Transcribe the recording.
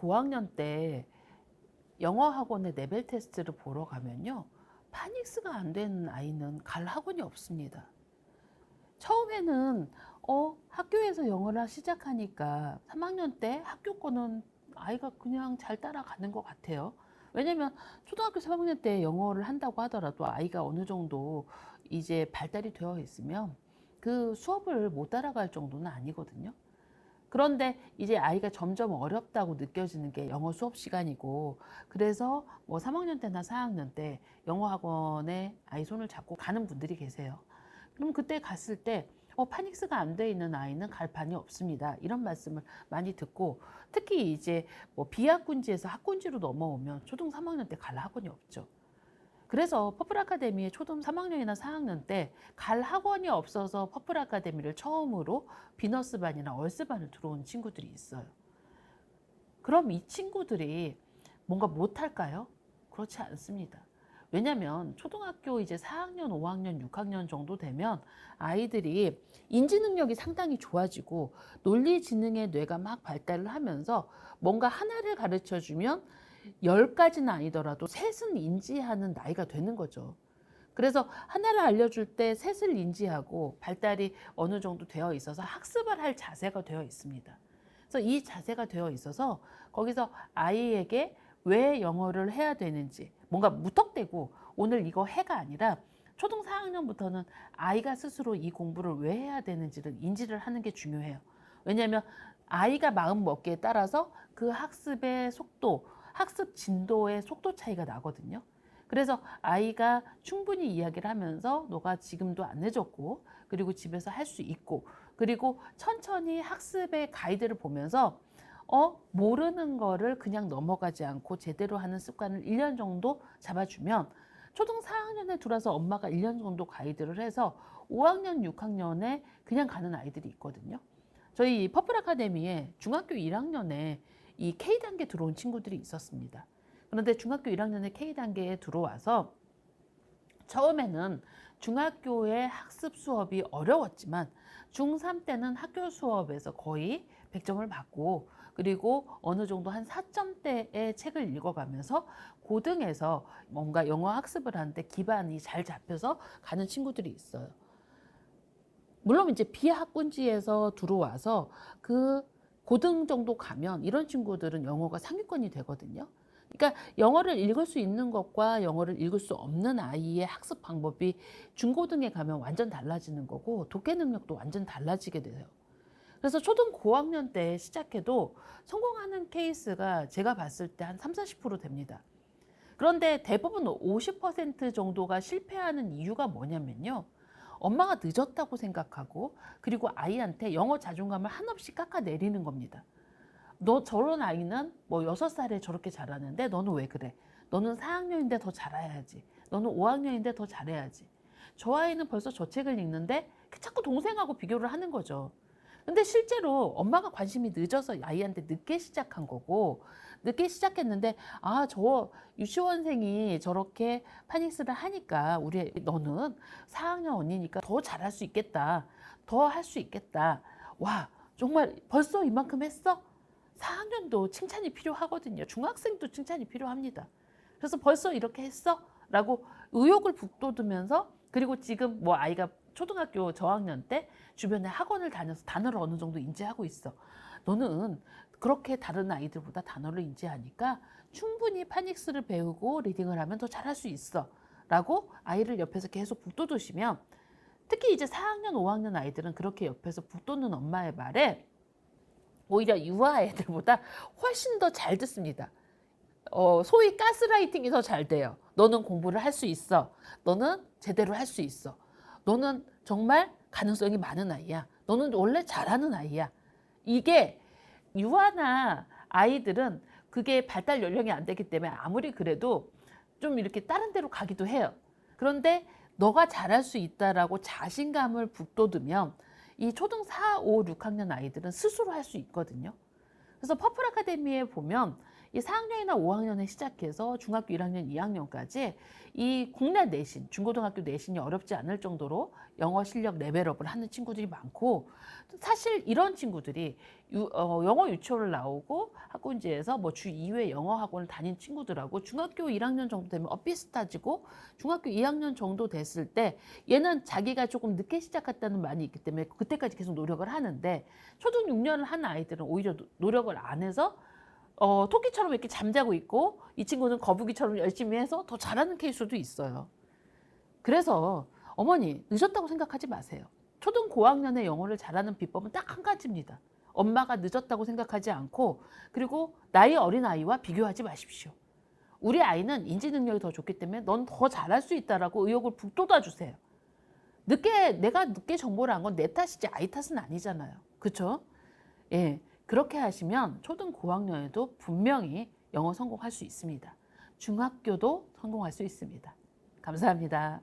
고학년 때 영어 학원의 레벨 테스트를 보러 가면요. 파닉스가 안 되는 아이는 갈 학원이 없습니다. 처음에는 학교에서 영어를 시작하니까 3학년 때 학교 거는 아이가 그냥 잘 따라가는 것 같아요. 왜냐면 초등학교 3학년 때 영어를 한다고 하더라도 아이가 어느 정도 이제 발달이 되어 있으면 그 수업을 못 따라갈 정도는 아니거든요. 그런데 이제 아이가 점점 어렵다고 느껴지는 게 영어 수업 시간이고, 그래서 뭐 3학년 때나 4학년 때 영어 학원에 아이 손을 잡고 가는 분들이 계세요. 그럼 그때 갔을 때 파닉스가 안 돼 있는 아이는 갈 반이 없습니다. 이런 말씀을 많이 듣고, 특히 이제 뭐 비학군지에서 학군지로 넘어오면 초등 3학년 때 갈 학원이 없죠. 그래서 퍼플 아카데미에 초등 3학년이나 4학년 때 갈 학원이 없어서 퍼플 아카데미를 처음으로 비너스 반이나 얼스 반을 들어온 친구들이 있어요. 그럼 이 친구들이 뭔가 못할까요? 그렇지 않습니다. 왜냐면 초등학교 이제 4학년, 5학년, 6학년 정도 되면 아이들이 인지 능력이 상당히 좋아지고 논리 지능의 뇌가 막 발달을 하면서 뭔가 하나를 가르쳐 주면 10가지는 아니더라도 셋은 인지하는 나이가 되는 거죠. 그래서 하나를 알려줄 때 셋을 인지하고 발달이 어느 정도 되어 있어서 학습을 할 자세가 되어 있습니다. 그래서 이 자세가 되어 있어서 거기서 아이에게 왜 영어를 해야 되는지 뭔가 무턱대고 오늘 이거 해가 아니라 초등 4학년부터는 아이가 스스로 이 공부를 왜 해야 되는지를 인지를 하는 게 중요해요. 왜냐하면 아이가 마음 먹기에 따라서 그 학습의 속도, 학습 진도의 속도 차이가 나거든요. 그래서 아이가 충분히 이야기를 하면서 너가 지금도 안 늦었고, 그리고 집에서 할 수 있고, 그리고 천천히 학습의 가이드를 보면서 모르는 거를 그냥 넘어가지 않고 제대로 하는 습관을 1년 정도 잡아주면 초등 4학년에 들어와서 엄마가 1년 정도 가이드를 해서 5학년, 6학년에 그냥 가는 아이들이 있거든요. 저희 퍼플 아카데미에 중학교 1학년에 이 K단계 들어온 친구들이 있었습니다. 그런데 중학교 1학년에 K단계에 들어와서 처음에는 중학교의 학습 수업이 어려웠지만 중3 때는 학교 수업에서 거의 100점을 받고, 그리고 어느 정도 한 4점대의 책을 읽어가면서 고등에서 뭔가 영어 학습을 하는데 기반이 잘 잡혀서 가는 친구들이 있어요. 물론 이제 비학군지에서 들어와서 그 고등 정도 가면 이런 친구들은 영어가 상위권이 되거든요. 그러니까 영어를 읽을 수 있는 것과 영어를 읽을 수 없는 아이의 학습 방법이 중고등에 가면 완전 달라지는 거고 독해 능력도 완전 달라지게 돼요. 그래서 초등 고학년 때 시작해도 성공하는 케이스가 제가 봤을 때 한 30-40% 됩니다. 그런데 대부분 50% 정도가 실패하는 이유가 뭐냐면요. 엄마가 늦었다고 생각하고, 그리고 아이한테 영어 자존감을 한없이 깎아내리는 겁니다. 너 저런 아이는 뭐 6살에 저렇게 잘하는데 너는 왜 그래? 너는 4학년인데 더 잘해야지. 너는 5학년인데 더 잘해야지. 저 아이는 벌써 저 책을 읽는데 자꾸 동생하고 비교를 하는 거죠. 근데 실제로 엄마가 관심이 늦어서 아이한테 늦게 시작한 거고, 늦게 시작했는데 저 유치원생이 저렇게 파닉스를 하니까 너는 4학년 언니니까 더 잘할 수 있겠다. 더 할 수 있겠다. 와, 정말 벌써 이만큼 했어? 4학년도 칭찬이 필요하거든요. 중학생도 칭찬이 필요합니다. 그래서 벌써 이렇게 했어? 라고 의욕을 북돋으면서, 그리고 지금 뭐 아이가 초등학교 저학년 때 주변에 학원을 다녀서 단어를 어느 정도 인지하고 있어. 너는 그렇게 다른 아이들보다 단어를 인지하니까 충분히 파닉스를 배우고 리딩을 하면 더 잘할 수 있어. 라고 아이를 옆에서 계속 북돋으시면, 특히 이제 4학년, 5학년 아이들은 그렇게 옆에서 북돋는 엄마의 말에 오히려 유아 애들보다 훨씬 더 잘 듣습니다. 소위 가스라이팅이 더 잘 돼요. 너는 공부를 할 수 있어. 너는 제대로 할 수 있어. 너는 정말 가능성이 많은 아이야. 너는 원래 잘하는 아이야. 이게 유아나 아이들은 그게 발달 연령이 안 되기 때문에 아무리 그래도 좀 이렇게 다른 데로 가기도 해요. 그런데 너가 잘할 수 있다라고 자신감을 북돋으면 이 초등 4, 5, 6학년 아이들은 스스로 할 수 있거든요. 그래서 퍼플 아카데미에 보면 이 4학년이나 5학년에 시작해서 중학교 1학년, 2학년까지 이 국내 내신, 중고등학교 내신이 어렵지 않을 정도로 영어 실력 레벨업을 하는 친구들이 많고, 사실 이런 친구들이 영어 유치원을 나오고 학군지에서 뭐 주 2회 영어 학원을 다닌 친구들하고 중학교 1학년 정도 되면 비슷해지고, 중학교 2학년 정도 됐을 때 얘는 자기가 조금 늦게 시작했다는 말이 있기 때문에 그때까지 계속 노력을 하는데, 초등 6년을 한 아이들은 오히려 노력을 안 해서 토끼처럼 이렇게 잠자고 있고, 이 친구는 거북이처럼 열심히 해서 더 잘하는 케이스도 있어요. 그래서 어머니, 늦었다고 생각하지 마세요. 초등 고학년에 영어를 잘하는 비법은 딱 한 가지입니다. 엄마가 늦었다고 생각하지 않고, 그리고 나이 어린 아이와 비교하지 마십시오. 우리 아이는 인지 능력이 더 좋기 때문에 넌 더 잘할 수 있다라고 의욕을 북돋아 주세요. 내가 늦게 정보를 안 건 내 탓이지 아이 탓은 아니잖아요. 그렇죠? 예, 그렇게 하시면 초등 고학년에도 분명히 영어 성공할 수 있습니다. 중학교도 성공할 수 있습니다. 감사합니다.